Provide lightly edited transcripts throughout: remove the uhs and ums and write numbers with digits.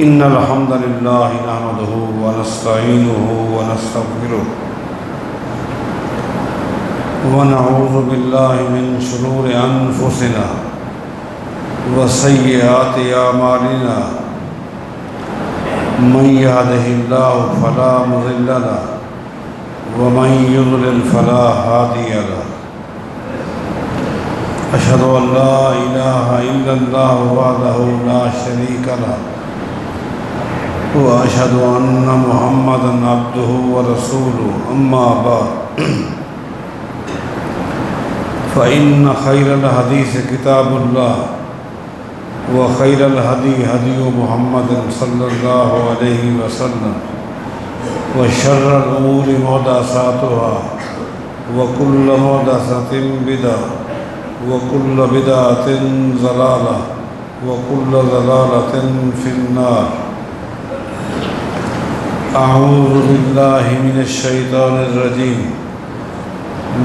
إن الحمد لله نحمده ونستعينه ونستغفره ونعوذ بالله من شرور أنفسنا وسيئات أعمالنا من يهده الله فلا مضل له ومن يضلل فلا هادي له أشهد أن لا إله إلا الله وحده لا شريك له وأشهد أن محمدًا عبده ورسوله أما بعد فإن خير الحديث كتاب الله وخير الهدي هدي محمد صلى الله عليه وسلم وشر الأمور محدثاتها وكل محدثة بدعة وكل بدعة ضلالة وكل ضلالة في النار أعوذ بالله من الشيطان الرجيم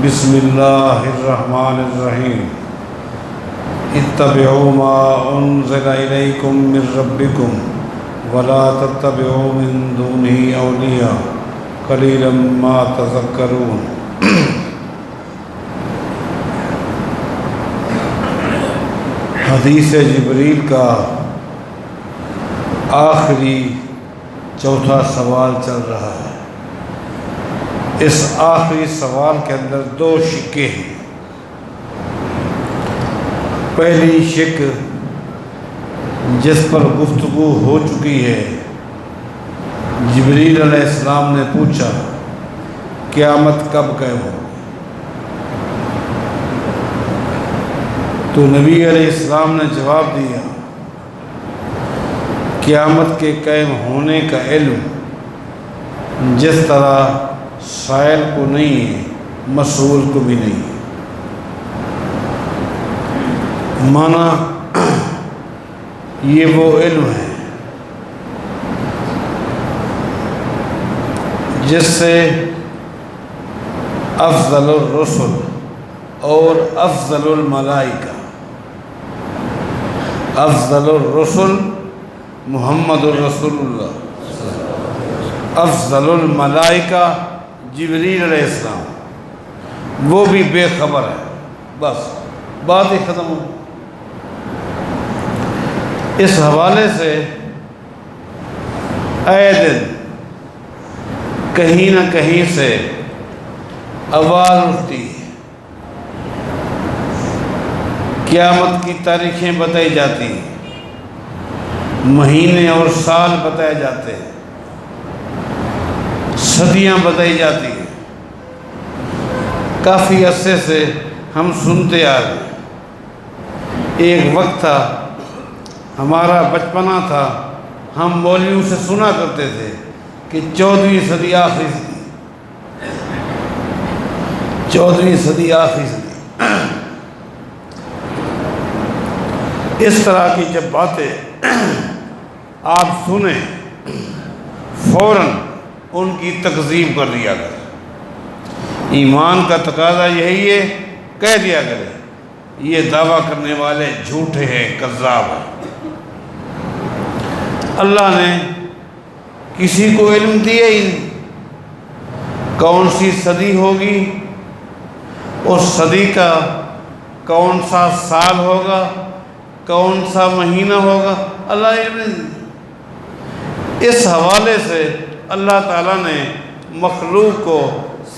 بسم الله الرحمن الرحيم اتبعوا ما أنزل إليكم من ربكم ولا تتبعوا من دونه أولياء قليلا ما تذكرون حدیث جبریل کا آخری چوتھا سوال چل رہا ہے۔ اس آخری سوال کے اندر دو شکیں ہیں۔ پہلی شک جس پر گفتگو ہو چکی ہے، جبریل علیہ السلام نے پوچھا قیامت کب قائم ہوگی؟ تو نبی علیہ السلام نے جواب دیا قیامت کے قائم ہونے کا علم جس طرح سائل کو نہیں ہے مسئول کو بھی نہیں ہے۔ مانا یہ وہ علم ہے جس سے افضل الرسل اور افضل الملائکہ، افضل الرسل محمد الرسول اللہ، افضل الملائکہ جبریل علیہ السلام، وہ بھی بے خبر ہے۔ بس بات ہی ختم ہو۔ اس حوالے سے اے دن کہیں نہ کہیں سے آواز اٹھتی ہے، قیامت کی تاریخیں بتائی جاتی ہیں، مہینے اور سال بتائے جاتے ہیں، صدیاں بتائی جاتی ہیں۔ کافی عرصے سے ہم سنتے آ رہے ہیں۔ ایک وقت تھا، ہمارا بچپنا تھا، ہم مولویوں سے سنا کرتے تھے کہ 14ویں صدی آخری صدی، 14ویں صدی آخری صدی۔ اس طرح کی جب باتیں آپ سنیں فوراً ان کی تکذیب کر دیا کرے۔ ایمان کا تقاضا یہی ہے، کہہ دیا کرے یہ دعویٰ کرنے والے جھوٹے ہیں، کذاب ہیں۔ اللہ نے کسی کو علم دیا ہی نہیں کون سی صدی ہوگی، اس صدی کا کون سا سال ہوگا، کون سا مہینہ ہوگا، اللہ علم نہیں۔ اس حوالے سے اللہ تعالیٰ نے مخلوق کو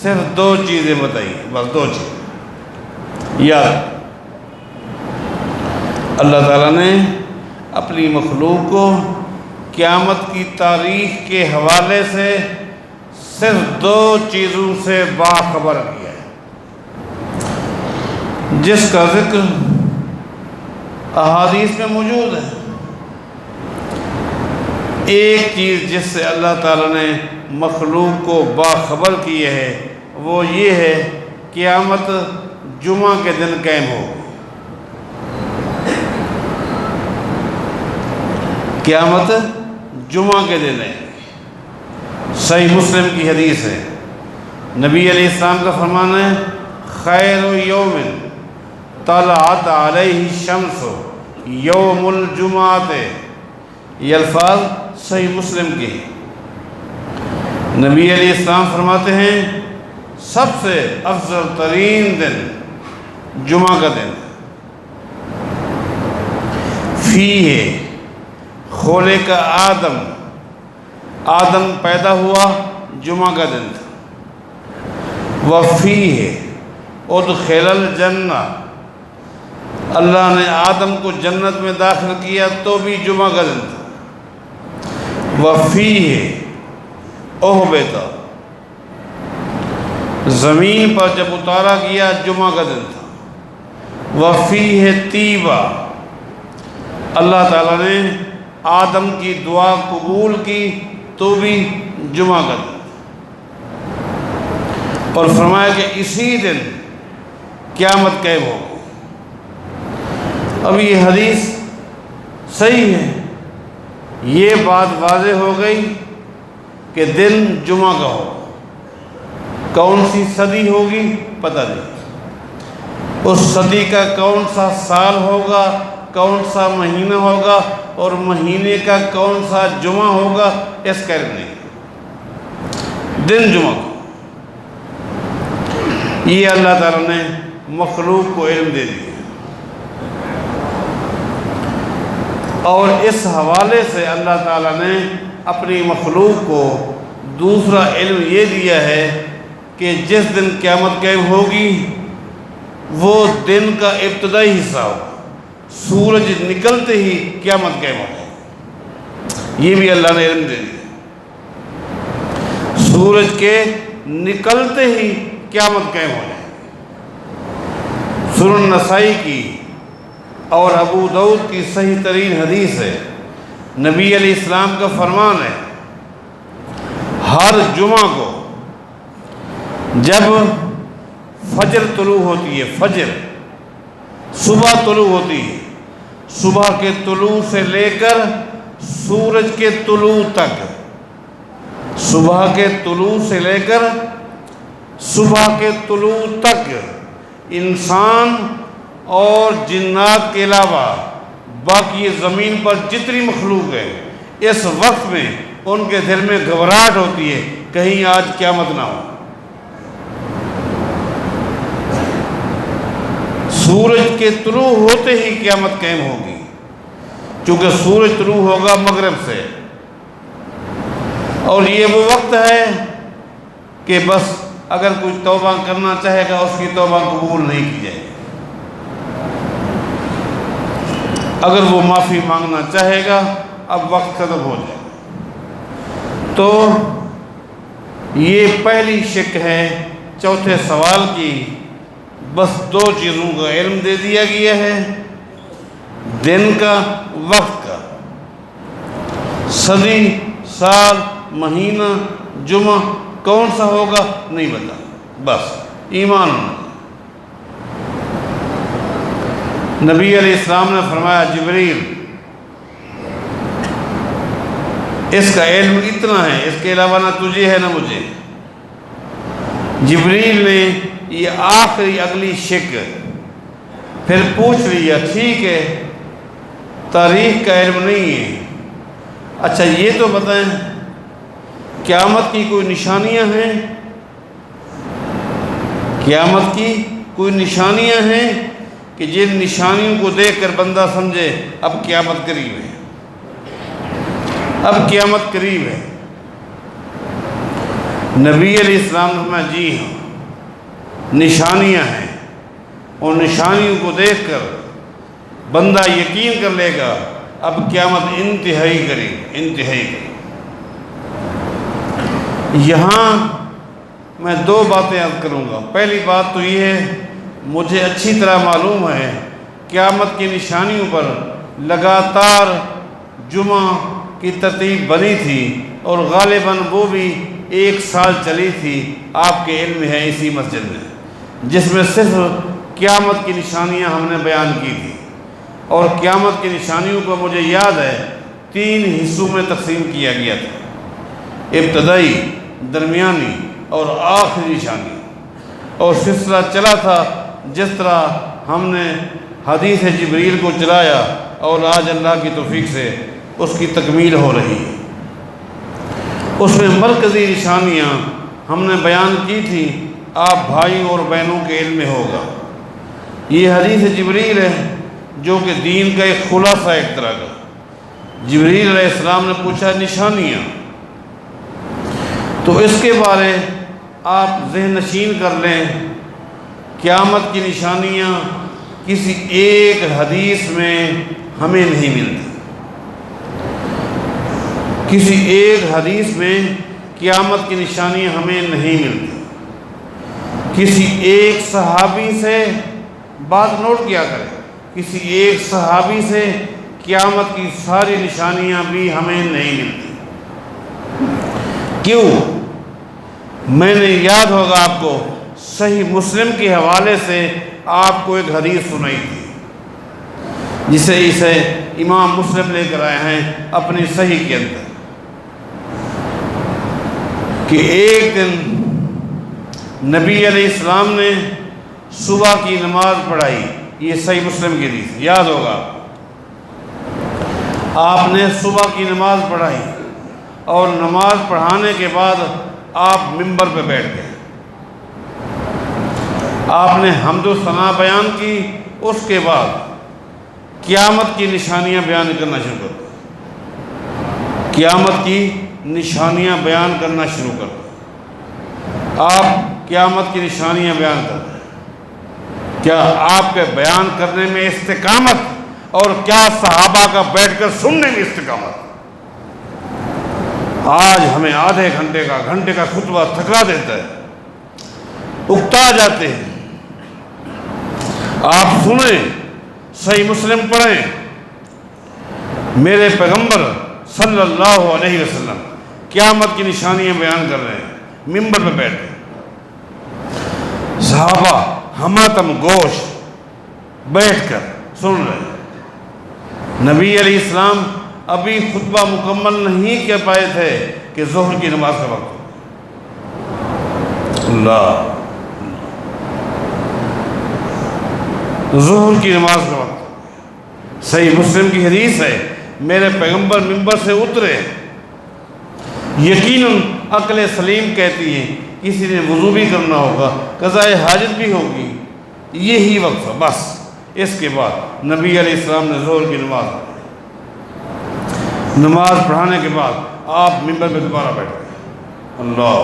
صرف دو چیزیں بتائی، بس دو چیزیں یاد۔ اللہ تعالیٰ نے اپنی مخلوق کو قیامت کی تاریخ کے حوالے سے صرف دو چیزوں سے باخبر کیا ہے، جس کا ذکر احادیث میں موجود ہے۔ ایک چیز جس سے اللہ تعالیٰ نے مخلوق کو باخبر کی ہے وہ یہ ہے قیامت جمعہ کے دن قائم ہوگی۔ قیامت جمعہ کے دن ہے۔ صحیح مسلم کی حدیث ہے، نبی علیہ السلام کا فرمان ہے خیر یوم طلعت علیہ الشمس یوم الجمعہ، یہ الفاظ صحیح مسلم کی، نبی علیہ السلام فرماتے ہیں سب سے افضل ترین دن جمعہ کا دن، فیہ خلق آدم، آدم پیدا ہوا جمعہ کا دن تھا، وفیہ ادخل الجنہ، اللہ نے آدم کو جنت میں داخل کیا تو بھی جمعہ کا دن تھا، وفیہ اہبط، زمین پر جب اتارا گیا جمعہ کا دن تھا، وفیہ طیبہ، اللہ تعالیٰ نے آدم کی دعا قبول کی تو بھی جمعہ کا دن تھا، اور فرمایا کہ اسی دن قیامت قائم ہوگی۔ اب یہ حدیث صحیح ہے، یہ بات واضح ہو گئی کہ دن جمعہ کا ہو، کون سی صدی ہوگی پتہ نہیں، اس صدی کا کون سا سال ہوگا، کون سا مہینہ ہوگا، اور مہینے کا کون سا جمعہ ہوگا، اس کا علم نہیں، دن جمعہ کو یہ اللہ تعالیٰ نے مخلوق کو علم دے دیا، اور اس حوالے سے اللہ تعالیٰ نے اپنی مخلوق کو دوسرا علم یہ دیا ہے کہ جس دن قیامت قائم ہوگی وہ دن کا ابتدائی حصہ ہوگا، سورج نکلتے ہی قیامت قائم ہوگی، یہ بھی اللہ نے علم دے دیا، سورج کے نکلتے ہی قیامت قائم ہو جائے۔ سنن نسائی کی اور ابو داؤد کی صحیح ترین حدیث ہے، نبی علیہ السلام کا فرمان ہے، ہر جمعہ کو جب فجر طلوع ہوتی ہے، فجر صبح طلوع ہوتی ہے، صبح کے طلوع سے لے کر سورج کے طلوع تک، صبح کے طلوع سے لے کر صبح کے طلوع تک انسان اور جنات کے علاوہ باقی زمین پر جتنی مخلوق ہے، اس وقت میں ان کے دل میں گھبراہٹ ہوتی ہے کہیں آج قیامت نہ ہو۔ سورج کے طلوع ہوتے ہی قیامت قائم ہوگی، چونکہ سورج طلوع ہوگا مغرب سے، اور یہ وہ وقت ہے کہ بس اگر کوئی توبہ کرنا چاہے گا اس کی توبہ قبول نہیں کی جائے گی، اگر وہ معافی مانگنا چاہے گا اب وقت ختم ہو جائے گا۔ تو یہ پہلی شک ہے چوتھے سوال کی، بس دو چیزوں کا علم دے دیا گیا ہے، دن کا، وقت کا، صدی، سال، مہینہ، جمعہ کون سا ہوگا نہیں بتا، بس ایمان ہونا۔ نبی علیہ السلام نے فرمایا جبریل اس کا علم اتنا ہے، اس کے علاوہ نہ تجھے ہے نہ مجھے۔ جبریل نے یہ آخری اگلی شک پھر پوچھ لیا، ٹھیک ہے تاریخ کا علم نہیں ہے، اچھا یہ تو بتائیں قیامت کی کوئی نشانیاں ہیں، قیامت کی کوئی نشانیاں ہیں کہ جن نشانیوں کو دیکھ کر بندہ سمجھے اب قیامت قریب ہے، اب قیامت قریب ہے۔ نبی علیہ السلام نے جی ہاں نشانیاں ہیں، اور نشانیوں کو دیکھ کر بندہ یقین کر لے گا اب قیامت انتہائی قریب، انتہائی قریب۔ یہاں میں دو باتیں عرض کروں گا۔ پہلی بات تو یہ ہے، مجھے اچھی طرح معلوم ہے قیامت کی نشانیوں پر لگاتار جمعہ کی ترتیب بنی تھی، اور غالباً وہ بھی 1 سال چلی تھی، آپ کے علم ہے اسی مسجد میں، جس میں صرف قیامت کی نشانیاں ہم نے بیان کی تھی، اور قیامت کی نشانیوں کو مجھے یاد ہے 3 حصوں میں تقسیم کیا گیا تھا، ابتدائی، درمیانی اور آخری نشانی، اور سلسلہ چلا تھا جس طرح ہم نے حدیث جبریل کو چلایا، اور آج اللہ کی توفیق سے اس کی تکمیل ہو رہی ہے۔ اس میں مرکزی نشانیاں ہم نے بیان کی تھی، آپ بھائیوں اور بہنوں کے علم میں ہوگا۔ یہ حدیث جبریل ہے جو کہ دین کا ایک خلاصہ ایک طرح کا۔ جبریل علیہ السلام نے پوچھا نشانیاں، تو اس کے بارے آپ ذہن نشین کر لیں۔ قیامت کی نشانیاں کسی ایک حدیث میں ہمیں نہیں ملتی، کسی ایک حدیث میں قیامت کی نشانیاں ہمیں نہیں ملتی۔ کسی ایک صحابی سے بات نوٹ کیا کریں، کسی ایک صحابی سے قیامت کی ساری نشانیاں بھی ہمیں نہیں ملتی۔ کیوں؟ میں نے یاد ہوگا آپ کو صحیح مسلم کے حوالے سے آپ کو ایک حدیث سنائی تھی، اسے امام مسلم لے کر آئے ہیں اپنی صحیح کے اندر، کہ ایک دن نبی علیہ السلام نے صبح کی نماز پڑھائی۔ یہ صحیح مسلم کی حدیث یاد ہوگا، آپ نے صبح کی نماز پڑھائی اور نماز پڑھانے کے بعد آپ ممبر پہ بیٹھ گئے، آپ نے حمد و ثنا بیان کی، اس کے بعد قیامت کی نشانیاں بیان کرنا شروع کر دیں، قیامت کی نشانیاں بیان کرنا شروع کر دیں۔ آپ قیامت کی نشانیاں بیان کر دیں، کیا آپ کے بیان کرنے میں استقامت اور کیا صحابہ کا بیٹھ کر سننے میں استقامت؟ آج ہمیں آدھے گھنٹے کا خطبہ تھکا دیتا ہے، اکتا جاتے ہیں۔ آپ سنیں، صحیح مسلم پڑھیں، میرے پیغمبر صلی اللہ علیہ وسلم قیامت کی نشانیاں بیان کر رہے ہیں، ممبر پہ بیٹھے، صحابہ ہماتم گوش بیٹھ کر سن رہے ہیں۔ نبی علیہ السلام ابھی خطبہ مکمل نہیں کر پائے تھے کہ ظہر کی نماز کا وقت ہو۔ اللہ، ظہر کی نماز کا وقت۔ صحیح مسلم کی حدیث ہے، میرے پیغمبر ممبر سے اترے، یقیناً عقل سلیم کہتی ہے کسی نے وضو بھی کرنا ہوگا، قضاء حاجت بھی ہوگی، یہی وقت تھا بس۔ اس کے بعد نبی علیہ السلام نے ظہر کی نماز پڑھانے کے بعد آپ ممبر پہ دوبارہ بیٹھ گئے۔ اللہ،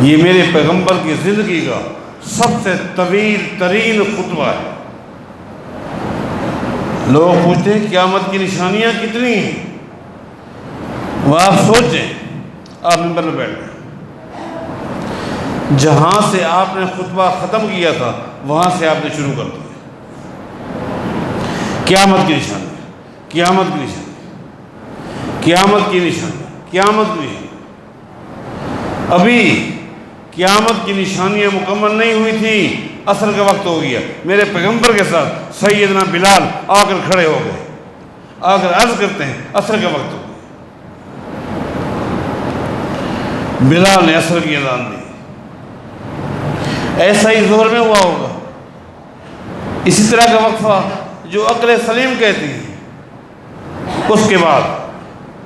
یہ میرے پیغمبر کی زندگی کا سب سے طویل ترین خطبہ ہے۔ لوگ پوچھتے ہیں قیامت کی نشانیاں کتنی ہیں، وہ آپ سوچیں، آپ ممبر پہ بیٹھ گئے، جہاں سے آپ نے خطبہ ختم کیا تھا وہاں سے آپ نے شروع کر دیا۔ قیامت کی نشانی، قیامت کی نشانی، قیامت کی نشانی، قیامت کی نشانی۔ ابھی قیامت کی نشانیاں مکمل نہیں ہوئی تھی، عصر کا وقت ہو گیا، میرے پیغمبر کے ساتھ سیدنا بلال آ کر کھڑے ہو گئے، آ کر عرض کرتے ہیں عصر کا وقت ہو گیا۔ بلال نے عصر کی اذان دی۔ ایسا ہی ظہر میں ہوا ہوگا، اسی طرح کا وقفہ جو عقل سلیم کہتی ہے۔ اس کے بعد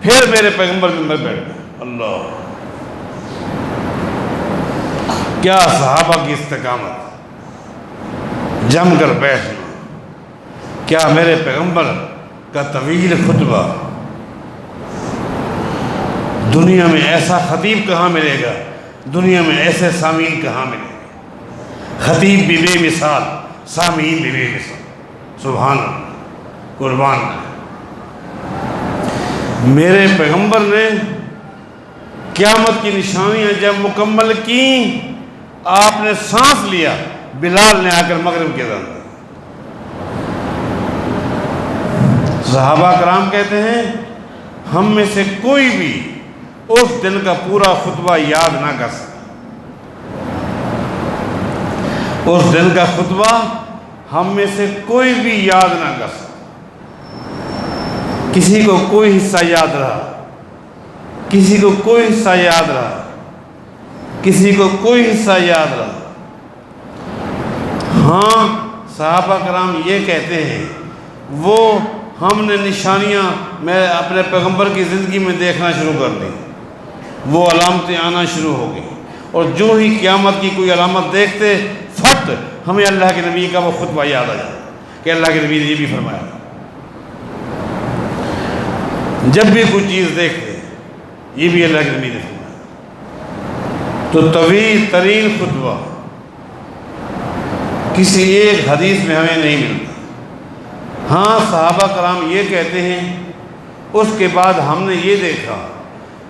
پھر میرے پیغمبر ممبر بیٹھ گئے۔ اللہ، کیا صحابہ کی استقامت، جم کر بیٹھنا، کیا میرے پیغمبر کا طویل خطبہ۔ دنیا میں ایسا خطیب کہاں ملے گا، دنیا میں ایسے سامعین کہاں ملے گا؟ خطیب بھی بے مثال، سامعین بھی بے مثال۔ سبحان اللہ، قربان ہے۔ میرے پیغمبر نے قیامت کی نشانیاں جب مکمل کی، آپ نے سانس لیا، بلال نے آ کر مغرب کی اذان دی۔ صحابہ کرام کہتے ہیں ہم میں سے کوئی بھی اس دن کا پورا خطبہ یاد نہ کر سکا۔ اس دن کا خطبہ ہم میں سے کوئی بھی یاد نہ کر سکا۔ کسی کو کوئی حصہ یاد رہا، کسی کو کوئی حصہ یاد رہا، کسی کو کوئی حصہ یاد رہا۔ ہاں، صحابہ کرام یہ کہتے ہیں وہ ہم نے نشانیاں میں اپنے پیغمبر کی زندگی میں دیکھنا شروع کر دی، وہ علامتیں آنا شروع ہو گئی، اور جو ہی قیامت کی کوئی علامت دیکھتے فٹ ہمیں اللہ کے نبی کا وہ خطبہ یاد آ جاتا کہ اللہ کے نبی نے یہ بھی فرمایا۔ جب بھی کوئی چیز دیکھتے یہ بھی اللہ کے نبی نے فرمایا۔ تو طویل ترین خطبہ کسی ایک حدیث میں ہمیں نہیں ملتا۔ ہاں صحابہ کرام یہ کہتے ہیں اس کے بعد ہم نے یہ دیکھا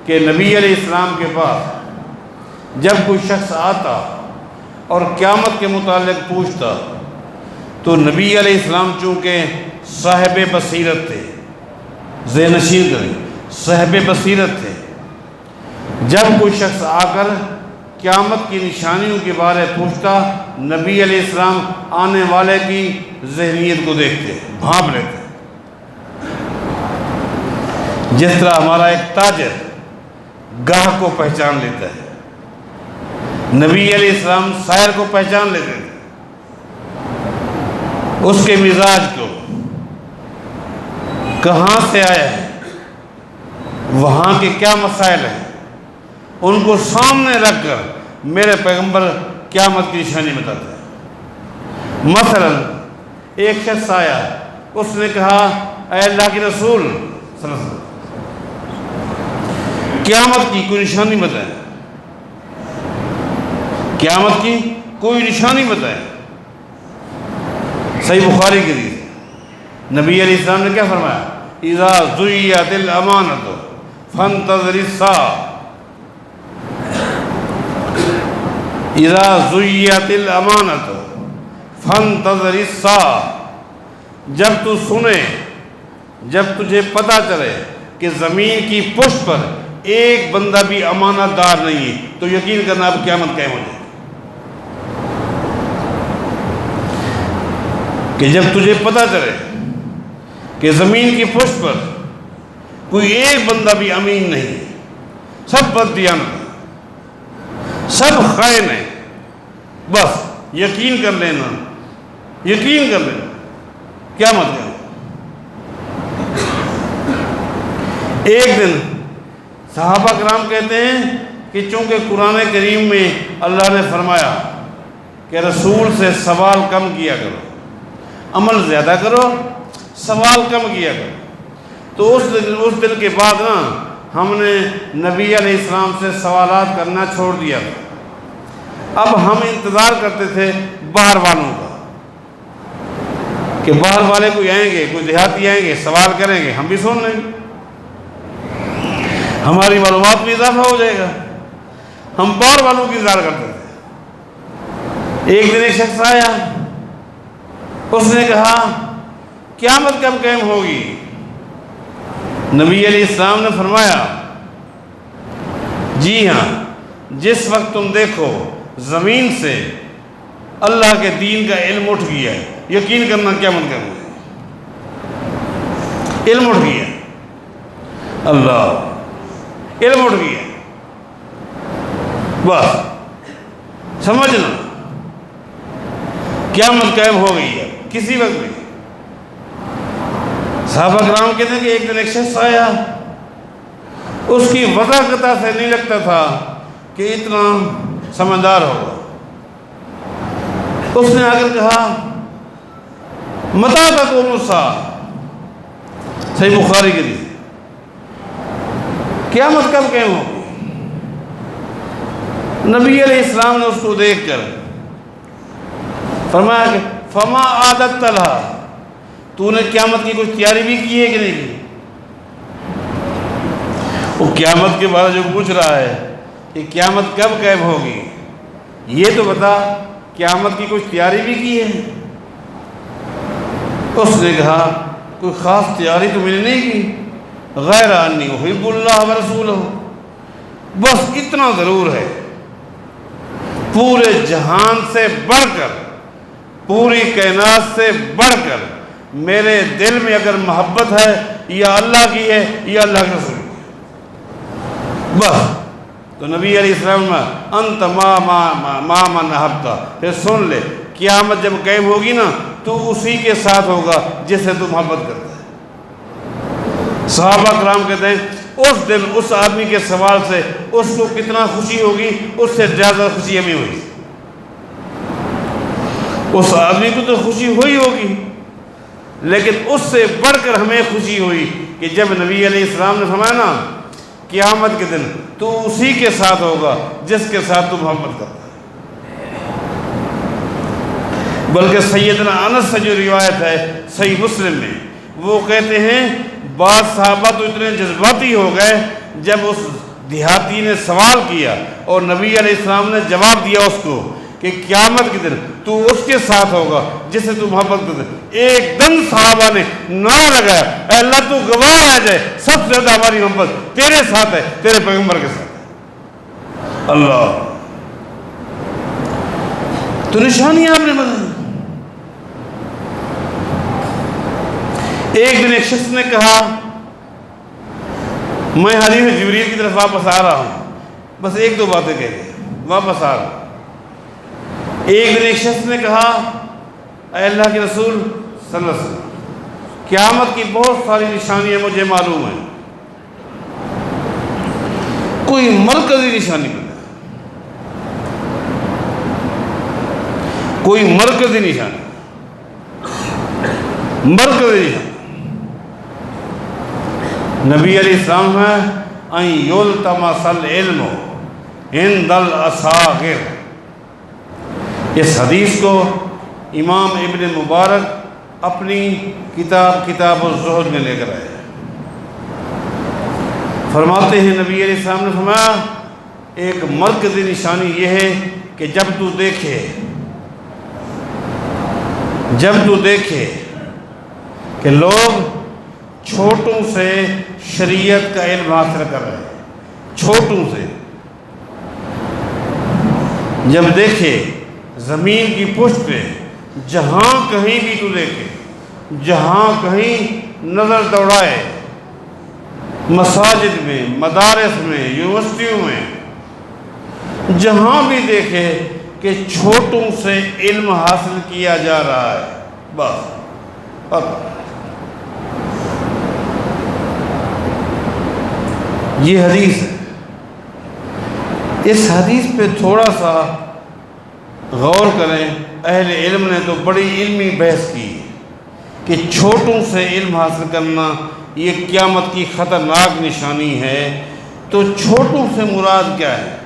کہ نبی علیہ السلام کے پاس جب کوئی شخص آتا اور قیامت کے متعلق پوچھتا تو نبی علیہ السلام چونکہ صاحب بصیرت تھے، ذہن نشین کریں، صاحب بصیرت تھے، جب کوئی شخص آ کر قیامت کی نشانیوں کے بارے پوچھتا نبی علیہ السلام آنے والے کی ذہنیت کو دیکھتے، بھانپ لیتے۔ جس طرح ہمارا ایک تاجر گاہک کو پہچان لیتا ہے، نبی علیہ السلام سائر کو پہچان لیتے تھے، اس کے مزاج کو، کہاں سے آیا ہے، وہاں کے کیا مسائل ہیں، ان کو سامنے رکھ کر میرے پیغمبر قیامت کی نشانی بتاتے ہیں۔ مثلا ایک شخص آیا، اس نے کہا اے اللہ کے رسول صلی اللہ علیہ وسلم قیامت کی کوئی نشانی بتائیں، قیامت کی کوئی نشانی بتائیں۔ صحیح بخاری کی حدیث، نبی علیہ السلام نے کیا فرمایا؟ اذا زیت الامانۃ فانتظر الساعۃ، اذا زیت الامانۃ فانتظر الساعۃ، جب تو سنے، جب تجھے پتہ چلے کہ زمین کی پشت پر ایک بندہ بھی امانت دار نہیں ہے تو یقین کرنا اب قیامت قائم ہو جائے۔ کہ جب تجھے پتہ چلے کہ زمین کی پشت پر کوئی ایک بندہ بھی امین نہیں ہے، سب بددیانت ہیں، سب خائن ہیں، بس یقین کر لینا، یقین کر لینا قیامت ہے۔ ایک دن صحابہ کرام کہتے ہیں کہ چونکہ قرآن کریم میں اللہ نے فرمایا کہ رسول سے سوال کم کیا کرو، عمل زیادہ کرو، سوال کم کیا کرو، تو اس دن کے بعد نا ہم نے نبی علیہ السلام سے سوالات کرنا چھوڑ دیا تھا۔ اب ہم انتظار کرتے تھے باہر والوں کا کہ باہر والے کوئی آئیں گے، کوئی دیہاتی آئیں گے، سوال کریں گے، ہم بھی سن لیں گے، ہماری معلومات میں اضافہ ہو جائے گا۔ ہم باہر والوں کی انتظار کرتے تھے۔ ایک دن ایک شخص آیا، اس نے کہا قیامت کب قائم ہوگی؟ نبی علیہ السلام نے فرمایا جی ہاں، جس وقت تم دیکھو زمین سے اللہ کے دین کا علم اٹھ گیا ہے، یقین کرنا قیامت قائم ہوگی۔ علم اٹھ گیا، اللہ علم اٹھ گیا، بس سمجھنا قیامت قائم ہو گئی ہے کسی وقت بھی۔ صحابہ کرام کہتے ہیں کہ ایک دن ایک شخص آیا، اس کی وضاحت سے نہیں لگتا تھا کہ اتنا سمجھدار ہوگا۔ اس نے آ کر کہا متى تقوم الساعة، صحیح بخاری کے لیے، قیامت کب قائم ہوگی؟ نبی علیہ السلام نے اس کو دیکھ کر فرمایا کہ فما عادت لها، تو نے قیامت کی کچھ تیاری بھی کی ہے کہ نہیں کی؟ وہ قیامت کے بارے جو پوچھ رہا ہے کہ قیامت کب قائم ہوگی، یہ تو بتا قیامت کی کچھ تیاری بھی کی ہے؟ اس نے کہا کوئی خاص تیاری تو میں نے نہیں کی، غیر انی احب اللہ ورسولہ، بس اتنا ضرور ہے پورے جہان سے بڑھ کر، پوری کائنات سے بڑھ کر میرے دل میں اگر محبت ہے یا اللہ کی ہے یا اللہ کے رسول کی ہے، بس۔ تو نبی علیہ السلام انت ما من احبتا، پھر سن لے قیامت جب قائم ہوگی نا تو اسی کے ساتھ ہوگا جس سے تو محبت کرتا ہے۔ صحابہ کرام کہتے ہیں اس دن اس آدمی کے سوال سے اس کو کتنا خوشی ہوگی، اس سے زیادہ خوشی ہمیں ہوئی۔ اس آدمی کو تو خوشی ہوئی ہوگی، لیکن اس سے بڑھ کر ہمیں خوشی ہوئی کہ جب نبی علیہ السلام نے فرمایا نا قیامت کے دن تو اسی کے ساتھ ہوگا جس کے ساتھ تو محبت کرتا ہے۔ بلکہ سیدنا انس سے جو روایت ہے صحیح مسلم میں، وہ کہتے ہیں بعض صحابہ تو اتنے جذباتی ہو گئے جب اس دیہاتی نے سوال کیا اور نبی علیہ السلام نے جواب دیا اس کو کہ قیامت کے دن تو اس کے ساتھ ہوگا جس سے تو محبت کرتا ہے، ایک دم صحابہ نے نعرہ لگایا اے اللہ تو گواہ آ جائے سب سے زیادہ ہماری محبت تیرے ساتھ ہے، تیرے پیغمبر کے ساتھ ہے۔ اللہ تو نشانی آپ نے بتائی۔ ایک دن ایک شخص نے کہا میں حدیث جبریل کی طرف واپس آ رہا ہوں، بس ایک دو باتیں کہہ کے واپس آ رہا ہوں۔ ایک دن ایک شخص نے کہا اے اللہ کے رسول صلی اللہ علیہ وسلم قیامت کی بہت ساری نشانیاں مجھے معلوم ہیں، کوئی مرکزی نشانی بتا، کوئی مرکزی نشانی، مرکزی نشانی۔ نبی علیہ السلام ہے ان یلتمس العلم عند الاصاغر۔ اس حدیث کو امام ابن مبارک اپنی کتاب الزہد میں لے کر آئے، فرماتے ہیں نبی علیہ السلام نے فرمایا ایک مرکزی نشانی یہ ہے کہ جب تو دیکھے کہ لوگ چھوٹوں سے شریعت کا علم حاصل کر رہے ہیں، چھوٹوں سے، جب دیکھے زمین کی پشت پہ جہاں کہیں بھی تو دیکھے، جہاں کہیں نظر دوڑائے، مساجد میں، مدارس میں، یونیورسٹیوں میں، جہاں بھی دیکھے کہ چھوٹوں سے علم حاصل کیا جا رہا ہے، بس یہ حدیث ہے۔ اس حدیث پہ تھوڑا سا غور کریں، اہل علم نے تو بڑی علمی بحث کی کہ چھوٹوں سے علم حاصل کرنا یہ قیامت کی خطرناک نشانی ہے۔ تو چھوٹوں سے مراد کیا ہے؟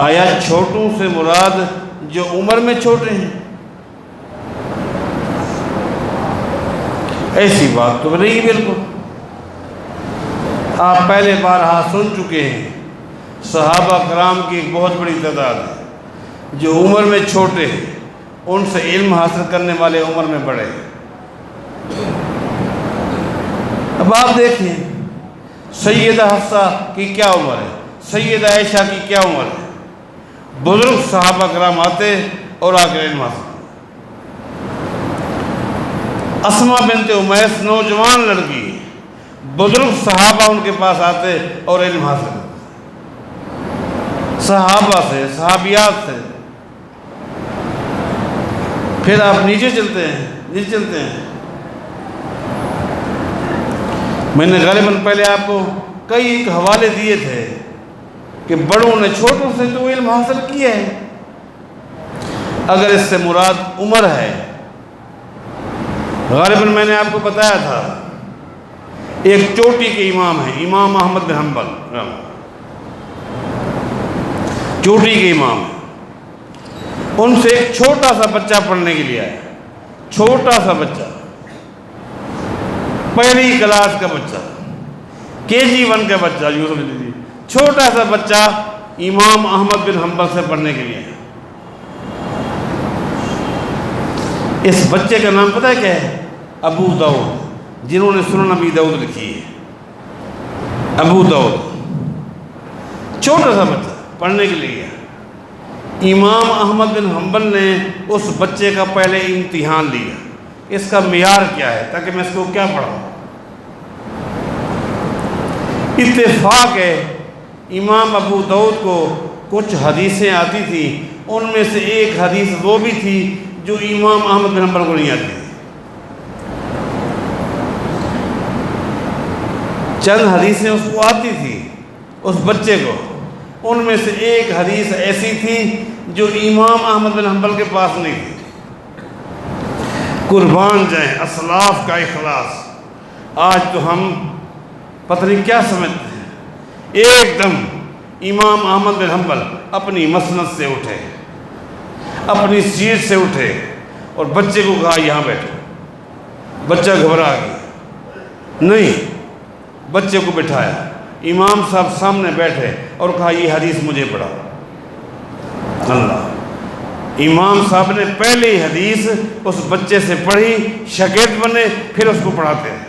آیا چھوٹوں سے مراد جو عمر میں چھوٹے ہیں؟ ایسی بات تو نہیں بالکل۔ آپ پہلے بارہا سن چکے ہیں صحابہ کرام کی ایک بہت بڑی تعداد ہے جو عمر میں چھوٹے ہیں، ان سے علم حاصل کرنے والے عمر میں بڑے ہیں۔ اب آپ دیکھیں سیدہ حفصہ کی کیا عمر ہے، سیدہ عائشہ کی کیا عمر ہے، بزرگ صحابہ کرام آتے اور آ کر علم حاصل۔ اسما بنت امیس نوجوان لڑکی، بزرگ صحابہ ان کے پاس آتے اور علم حاصل کرتے، صحابہ سے، صحابیات سے۔ پھر آپ نیچے چلتے ہیں، میں نے غالباً پہلے آپ کو کئی ایک حوالے دیے تھے کہ بڑوں نے چھوٹوں سے تو علم حاصل کیا ہے۔ اگر اس سے مراد عمر ہے، غالباً میں نے آپ کو بتایا تھا ایک چوٹی کے امام ہیں، امام احمد بن حنبل، چوٹی کے امام ہیں، ان سے ایک چھوٹا سا بچہ پڑھنے کے لیے آیا، چھوٹا سا بچہ، پہلی کلاس کا بچہ، KG1 کا بچہ، چھوٹا سا بچہ امام احمد بن حنبل سے پڑھنے کے لیے آیا۔ اس بچے کا نام پتہ ہے کیا ہے؟ ابو داؤد، جنہوں نے سنن ابی داؤد لکھی ہے، ابو داؤد، چھوٹا سا بچہ پڑھنے کے لیے گیا۔ امام احمد بن حنبل نے اس بچے کا پہلے امتحان لیا، اس کا معیار کیا ہے تاکہ میں اس کو کیا پڑھاؤں۔ اتفاق ہے امام ابو داؤد کو کچھ حدیثیں آتی تھیں، ان میں سے ایک حدیث وہ بھی تھی جو امام احمد بن حنبل کو نہیں آتی تھی۔ چند حدیثیں اس کو آتی تھی اس بچے کو، ان میں سے ایک حدیث ایسی تھی جو امام احمد بن حنبل کے پاس نہیں تھی۔ قربان جائیں اسلاف کا اخلاص، آج تو ہم پتہ نہیں کیا سمجھتے ہیں۔ ایک دم امام احمد بن حنبل اپنی مسند سے اٹھے، اپنی سیٹ سے اٹھے اور بچے کو کہا یہاں بیٹھو۔ بچہ گھبرا گیا، نہیں، بچے کو بٹھایا، امام صاحب سامنے بیٹھے اور کہا یہ حدیث مجھے پڑھاؤ۔ اللہ، امام صاحب نے پہلی حدیث اس بچے سے پڑھی، شاگرد بنے، پھر اس کو پڑھاتے ہیں۔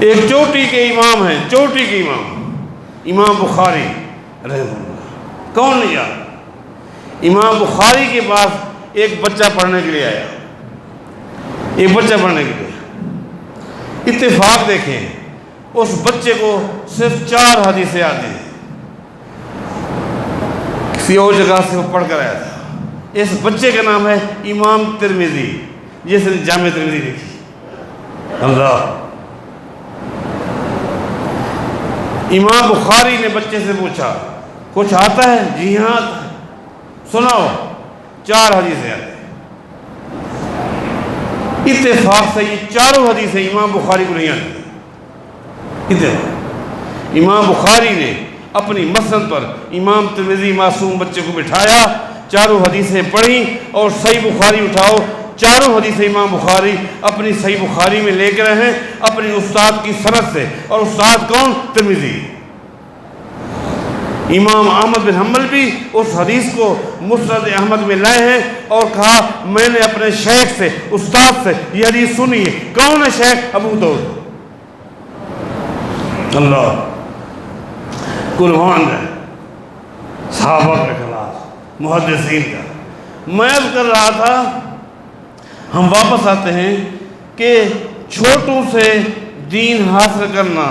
ایک چوٹی کے امام ہیں، چوٹی کے امام بخاری رحمہ اللہ، کون نہیں یاد؟ امام بخاری کے پاس ایک بچہ پڑھنے کے لیے آیا، ایک بچہ پڑھنے کے لیے۔ اتفاق دیکھیں، اس بچے کو صرف 4 حدیثیں آتی ہیں، کسی اور جگہ سے وہ پڑھ کر آیا تھا۔ اس بچے کا نام ہے امام ترمذی، جس نے جامع ترمذی لکھی۔ اللہ، امام بخاری نے بچے سے پوچھا کچھ آتا ہے؟ جی ہاں آتا ہے۔ سناؤ، 4 حدیثیں آتی ہیں۔ اتفاق سے یہ 4 حدیثیں امام بخاری کو نہیں آتی۔ اتفاق، امام بخاری نے اپنی مسند پر امام ترمذی معصوم بچے کو بٹھایا، 4 حدیثیں پڑھی اور صحیح بخاری اٹھاؤ، 4 حدیثیں امام بخاری اپنی صحیح بخاری میں لے کر ہیں اپنی استاد کی سند سے، اور استاد کون؟ ترمذی۔ امام احمد بن حنبل بھی اس حدیث کو مسند احمد میں لائے ہیں اور کہا میں نے اپنے شیخ سے، استاد سے یہ حدیث سنی ہے۔ کون ہے شیخ؟ ابو داؤد۔ اللہ، قربان ہے صحابہ کے خلاف، محدثین کا۔ میں اب کر رہا تھا، ہم واپس آتے ہیں کہ چھوٹوں سے دین حاصل کرنا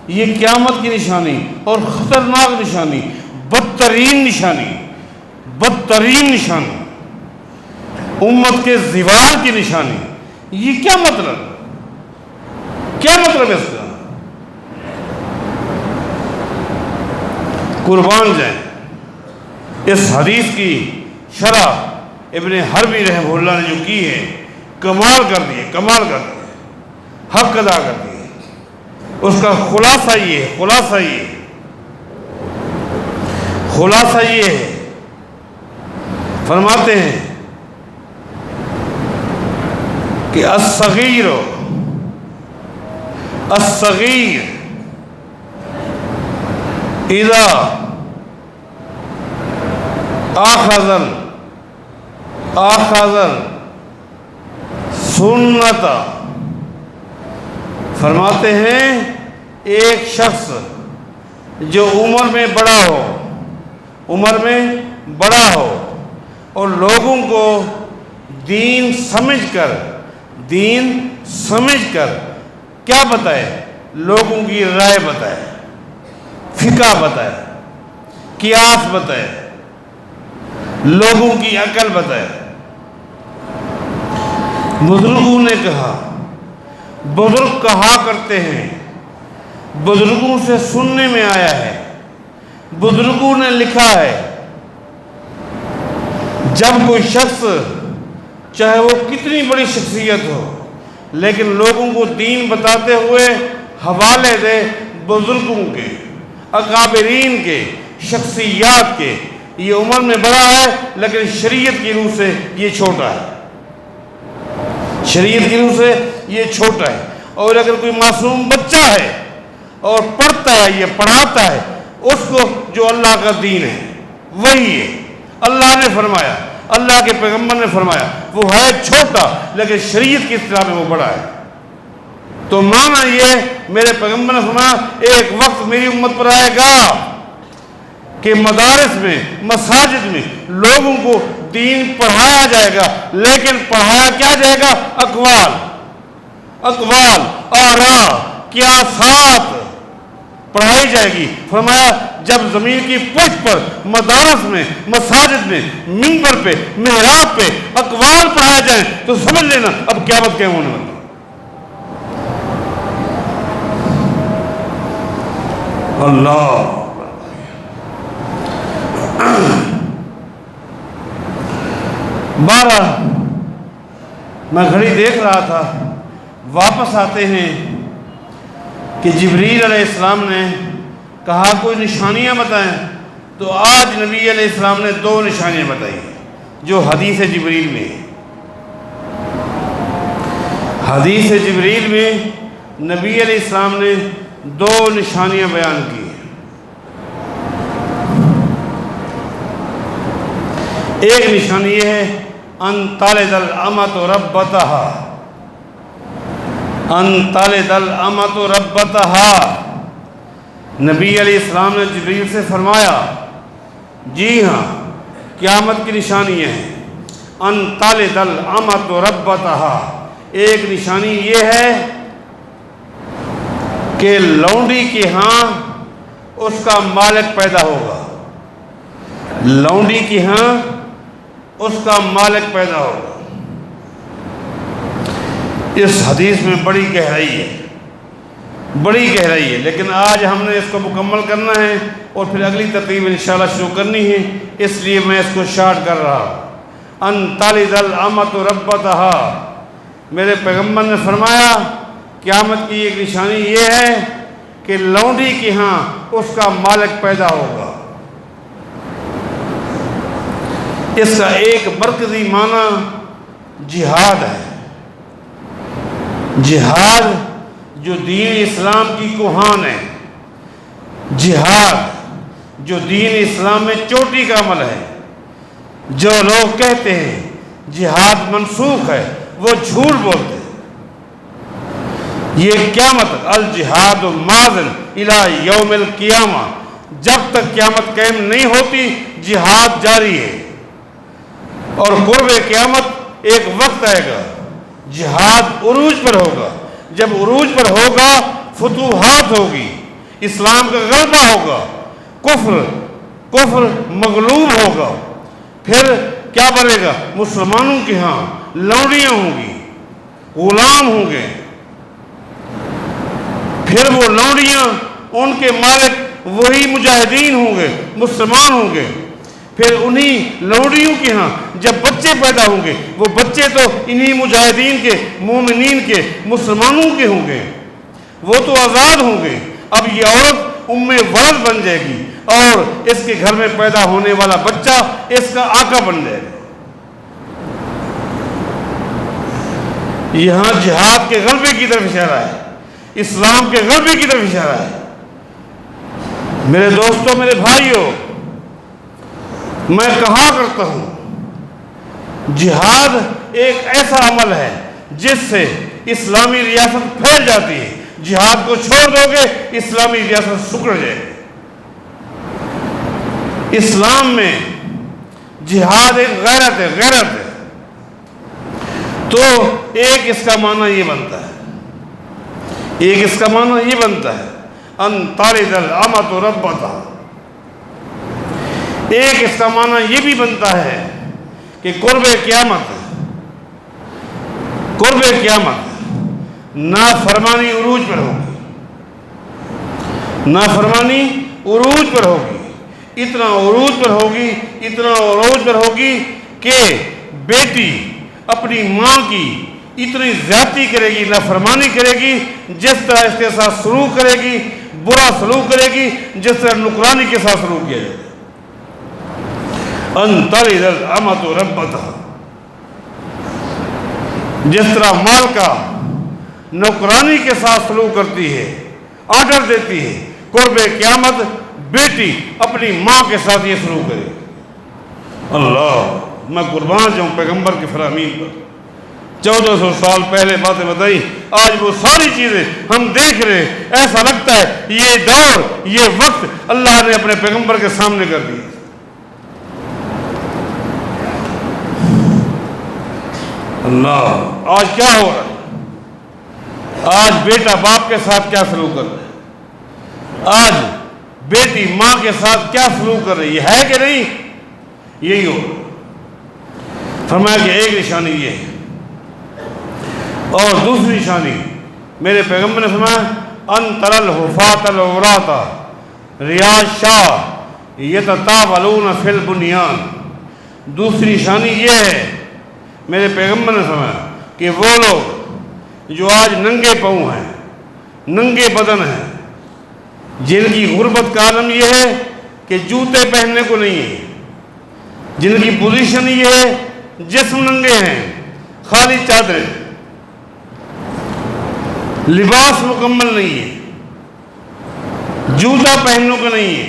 یہ قیامت کی نشانی اور خطرناک نشانی، بدترین نشانی، بدترین نشانی، امت کے زوال کی نشانی۔ یہ کیا مطلب؟ کیا مطلب ہے اس کا؟ قربان جائیں، اس حدیث کی شرح ابن حربی رحمہ اللہ نے جو کی ہے، کمال کر دیے، کمال کر دیے، حق ادا کر دیے۔ اس کا خلاصہ یہ ہے، خلاصہ یہ ہے، فرماتے ہیں کہ الصغیر اذا آخذ سنت، فرماتے ہیں ایک شخص جو عمر میں بڑا ہو اور لوگوں کو دین سمجھ کر کیا بتائے؟ لوگوں کی رائے بتائے، فقہ بتائے، قیاس بتائے، لوگوں کی عقل بتائے۔ بزرگوں نے کہا، بزرگ کہا کرتے ہیں، بزرگوں سے سننے میں آیا ہے، بزرگوں نے لکھا ہے، جب کوئی شخص چاہے وہ کتنی بڑی شخصیت ہو لیکن لوگوں کو دین بتاتے ہوئے حوالے دے بزرگوں کے، اکابرین کے، شخصیات کے، یہ عمر میں بڑا ہے لیکن شریعت کی روح سے یہ چھوٹا ہے، شریعت کی روح سے یہ چھوٹا ہے۔ اور اگر کوئی معصوم بچہ ہے اور پڑھتا ہے، یہ پڑھاتا ہے اس کو جو اللہ کا دین ہے وہی ہے۔ اللہ نے فرمایا، اللہ کے پیغمبر نے فرمایا وہ ہے چھوٹا لیکن شریعت کی اصطلاح میں وہ بڑا ہے۔ تو معنی یہ میرے پیغمبر نے فرمایا ایک وقت میری امت پر آئے گا کہ مدارس میں، مساجد میں لوگوں کو دین پڑھایا جائے گا، لیکن پڑھایا کیا جائے گا؟ اقوال، آراء، قیاسات پڑھائی جائے گی۔ فرمایا جب زمین کی پشت پر مدارس میں، مساجد میں، منبر پہ، محراب پہ اقوال پڑھائے جائیں تو سمجھ لینا اب قیامت قائم ہونے والی۔ اللہ 12 میں گھڑی دیکھ رہا تھا، واپس آتے ہیں کہ جبریل علیہ السلام نے کہا کوئی نشانیاں بتائیں، تو آج نبی علیہ السلام نے 2 نشانیاں بتائی جو حدیث جبریل میں ہے۔ حدیث جبریل میں نبی علیہ السلام نے 2 نشانیاں بیان کی ہیں۔ ایک نشانی یہ ہے ان تلد الامۃ ربتہا، ان تلد الامۃ ربتہا۔ نبی علیہ السلام نے جبریل سے فرمایا جی ہاں قیامت کی نشانیاں ہیں، ان تلد الامۃ ربتہا۔ ایک نشانی یہ ہے کہ لونڈی کے ہاں اس کا مالک پیدا ہوگا، لونڈی کے ہاں اس کا مالک پیدا ہوگا۔ اس حدیث میں بڑی گہرائی ہے، بڑی گہرائی ہے، لیکن آج ہم نے اس کو مکمل کرنا ہے اور پھر اگلی ترتیب انشاءاللہ شروع کرنی ہے، اس لیے میں اس کو شارٹ کر رہا ہوں۔ ان تلد الامۃ ربتہا، میرے پیغمبر نے فرمایا قیامت کی ایک نشانی یہ ہے کہ لونڈی کے ہاں اس کا مالک پیدا ہوگا۔ اس کا ایک مرکزی معنی جہاد ہے، جہاد جو دین اسلام کی کوہان ہے، جہاد جو دین اسلام میں چوٹی کا عمل ہے۔ جو لوگ کہتے ہیں جہاد منسوخ ہے وہ جھوٹ بولتے ہیں۔ یہ قیامت الجہاد ماضٍ الی یوم القیامہ، جب تک قیامت قائم نہیں ہوتی جہاد جاری ہے، اور قرب قیامت ایک وقت آئے گا جہاد عروج پر ہوگا۔ جب عروج پر ہوگا فتوحات ہوگی، اسلام کا غلبہ ہوگا، کفر مغلوب ہوگا، پھر کیا بنے گا؟ مسلمانوں کے ہاں لونڈیاں ہوں گی، غلام ہوں گے، پھر وہ لونڈیاں ان کے مالک وہی مجاہدین ہوں گے، مسلمان ہوں گے۔ پھر انہی لونڈیوں کے ہاں جب بچے پیدا ہوں گے، وہ بچے تو انہی مجاہدین کے، مومنین کے، مسلمانوں کے ہوں گے، وہ تو آزاد ہوں گے۔ اب یہ عورت ام ولد بن جائے گی اور اس کے گھر میں پیدا ہونے والا بچہ اس کا آقا بن جائے گا۔ یہاں جہاد کے غلبے کی طرف اشارہ ہے، اسلام کے غلبے کی طرف اشارہ ہے۔ میرے دوستوں، میرے بھائیوں، میں کہا کرتا ہوں جہاد ایک ایسا عمل ہے جس سے اسلامی ریاست پھیل جاتی ہے۔ جہاد کو چھوڑ دو گے اسلامی ریاست سکڑ جائے گی۔ اسلام میں جہاد ایک غیرت ہے، غیرت ہے۔ تو ایک اس کا معنی یہ بنتا ہے، ایک اس کا معنی یہ بنتا ہے ان تلد الامۃ ربتہا۔ ایک اس کا معنی یہ بھی بنتا ہے کہ قرب قیامت نافرمانی عروج پر ہوگی، نافرمانی عروج پر ہوگی، اتنا عروج پر ہوگی، اتنا عروج پر ہوگی کہ بیٹی اپنی ماں کی اتنی زیادتی کرے گی، نافرمانی کرے گی، جس طرح اس کے ساتھ سلوک کرے گی، برا سلوک کرے گی جس طرح نکرانی کے ساتھ سلوک کیا جائے گا۔ ان تلد الامۃ ربتہا، جس طرح مالکہ نوکرانی کے ساتھ سلوک کرتی ہے، آرڈر دیتی ہے، قرب قیامت بیٹی اپنی ماں کے ساتھ یہ سلوک کرے۔ اللہ، میں قربان جاؤں پیغمبر کی فرامین پر۔ 1400 سال پہلے باتیں بتائی، آج وہ ساری چیزیں ہم دیکھ رہے ہیں، ایسا لگتا ہے یہ دور، یہ وقت اللہ نے اپنے پیغمبر کے سامنے کر دیا۔ اللہ، آج کیا ہو رہا ہے؟ آج بیٹا باپ کے ساتھ کیا سلوک کر رہا ہے؟ آج بیٹی ماں کے ساتھ کیا سلوک کر رہی ہے کہ نہیں؟ یہی ہو رہا۔ فرمایا کہ ایک نشانی یہ ہے، اور دوسری نشانی میرے پیغمبر نے فرمایا ان ترى الحفاة العراة ریاض شاہ یتطاولون فی البنیان۔ دوسری نشانی یہ ہے میرے پیغمبر نے فرمایا کہ وہ لوگ جو آج ننگے پاؤں ہیں، ننگے بدن ہیں، جن کی غربت کا عالم یہ ہے کہ جوتے پہننے کو نہیں ہے، جن کی پوزیشن یہ ہے جسم ننگے ہیں، خالی چادریں، لباس مکمل نہیں ہے، جوتا پہننے کو نہیں ہے،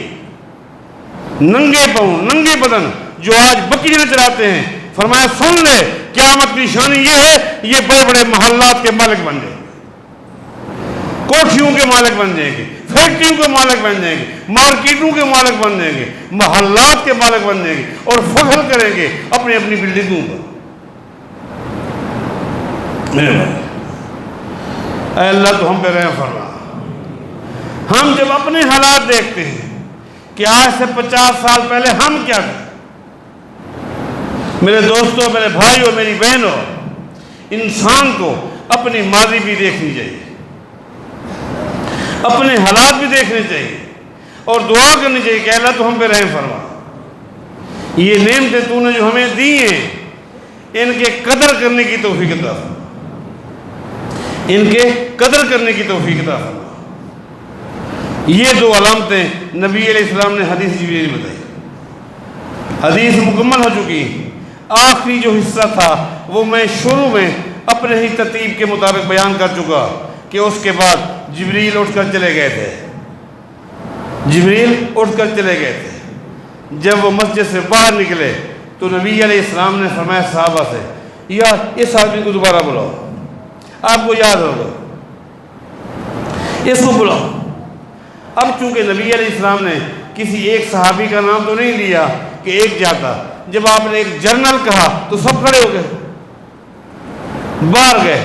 ننگے پاؤں، ننگے بدن جو آج بکریاں چراتے ہیں، فرمایا سن لے قیامت کی نشانی یہ ہے، یہ بڑے بڑے محلات کے مالک بن جائیں گے، کوٹھیوں کے مالک بن جائیں گے، فیکٹریوں کے مالک بن جائیں گے، مارکیٹوں کے مالک بن جائیں گے، محلات کے مالک بن جائیں گے، اور فخر کریں گے اپنی اپنی بلڈنگوں پر۔ میرے بھائی، اے اللہ تو ہم پہ رحم فرما۔ ہم جب اپنے حالات دیکھتے ہیں کہ آج سے 50 سال پہلے ہم کیا تھے، میرے دوستوں، میرے بھائی اور میری بہنوں، انسان کو اپنی ماضی بھی دیکھنی چاہیے، اپنے حالات بھی دیکھنے چاہیے، اور دعا کرنی چاہیے کہ اللہ تو ہم پہ رحم فرما۔ یہ نعمتیں تو نے جو ہمیں دی ہیں، ان کے قدر کرنے کی توفیق عطا فرما، ان کے قدر کرنے کی توفیق عطا فرما۔ یہ دو علامتیں نبی علیہ السلام نے حدیث جبریل میں بتائی۔ حدیث مکمل ہو چکی، آخری جو حصہ تھا وہ میں شروع میں اپنے ہی ترتیب کے مطابق بیان کر چکا کہ اس کے بعد جبریل اٹھ کر چلے گئے تھے، جبریل اٹھ کر چلے گئے تھے۔ جب وہ مسجد سے باہر نکلے تو نبی علیہ السلام نے فرمایا صحابہ سے، یا اس آدمی کو دوبارہ بلاؤ، آپ کو یاد ہوگا، اس کو بلاؤ۔ اب چونکہ نبی علیہ السلام نے کسی ایک صحابی کا نام تو نہیں لیا کہ ایک جاتا، جب آپ نے ایک جنرل کہا تو سب کھڑے ہو گئے، باہر گئے۔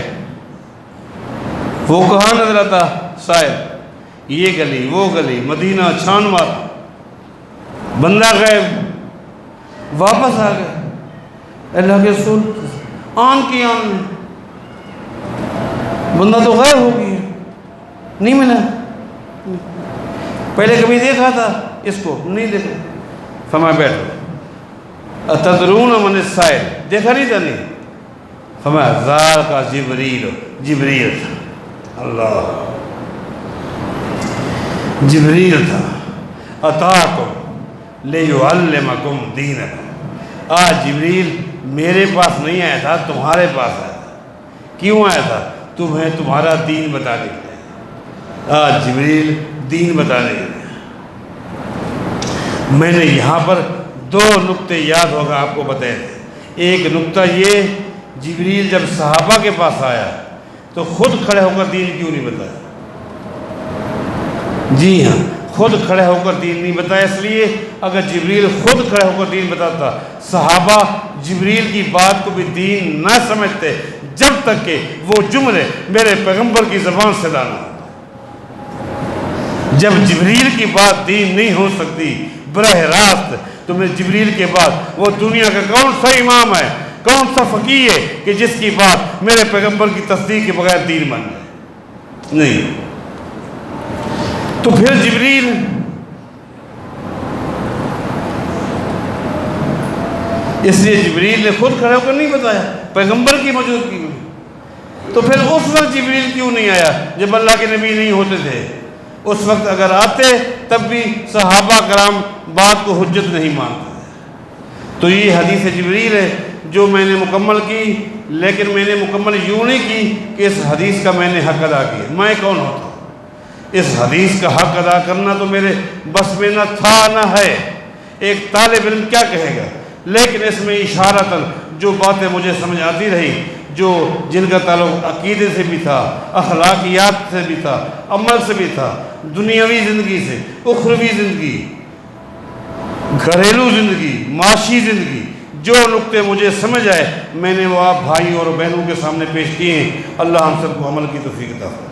وہ کہاں نظر آتا؟ صاحب یہ گلی، وہ گلی، مدینہ چھان مارا، بندہ غائب، واپس آ گئے۔ اللہ کے رسول آن کی آن میں بندہ تو غائب ہو گیا، نہیں ملا، پہلے کبھی دیکھا تھا اس کو نہیں دیکھا۔ فرمایا بیٹھو، اتدرون من السائل، دیکھا نہیں تھا؟ نہیں۔ فرمایا ذال کا جبریل، جبریل تھا، اللہ جبریل تھا، اتاکم لیعلمکم دینکم۔ آج جبریل میرے پاس نہیں آیا تھا، تمہارے پاس آیا تھا۔ کیوں آیا تھا؟ تمہیں تمہارا دین بتانے کے لیے۔ آج جبریل دین بتانے کے لیے۔ میں نے یہاں پر 2 نقطے یاد ہوگا آپ کو بتائے تھے۔ ایک نقطہ یہ، جبریل جب صحابہ کے پاس آیا تو خود کھڑے ہو کر دین کیوں نہیں بتایا؟ جی ہاں، خود کھڑے ہو کر دین نہیں بتایا، اس لیے اگر جبریل خود کھڑے ہو کر دین بتاتا، صحابہ جبریل کی بات کو بھی دین نہ سمجھتے جب تک کہ وہ جملے میرے پیغمبر کی زبان سے نہ ہو۔ جب جبریل کی بات دین نہیں ہو سکتی براہ راست، تو میں جبریل کے بعد وہ دنیا کا کون سا امام ہے، کون سا فقیہ ہے کہ جس کی بات میرے پیغمبر کی تصدیق کے بغیر دین بن جائے؟ نہیں۔ تو پھر جبریل اس لیے جبریل نے خود کھڑے ہو کر نہیں بتایا پیغمبر کی موجودگی میں۔ تو پھر اس وقت جبریل کیوں نہیں آیا جب اللہ کے نبی نہیں ہوتے تھے؟ اس وقت اگر آتے تب بھی صحابہ کرام بات کو حجت نہیں مانتے۔ تو یہ حدیث جبریل ہے جو میں نے مکمل کی، لیکن میں نے مکمل یوں نہیں کی کہ اس حدیث کا میں نے حق ادا کیا۔ میں کون ہوتا؟ اس حدیث کا حق ادا کرنا تو میرے بس میں نہ تھا نہ ہے۔ ایک طالب علم کیا کہے گا؟ لیکن اس میں اشارتاً جو باتیں مجھے سمجھ آتی رہی، جن کا تعلق عقیدے سے بھی تھا، اخلاقیات سے بھی تھا، عمل سے بھی تھا، دنیاوی زندگی سے، اخروی زندگی، گھریلو زندگی، معاشی زندگی، جو نقطے مجھے سمجھ آئے میں نے وہ آپ بھائی اور بہنوں کے سامنے پیش کیے ہیں۔ اللہ ہم سب کو عمل کی توفیق عطا فرمائے۔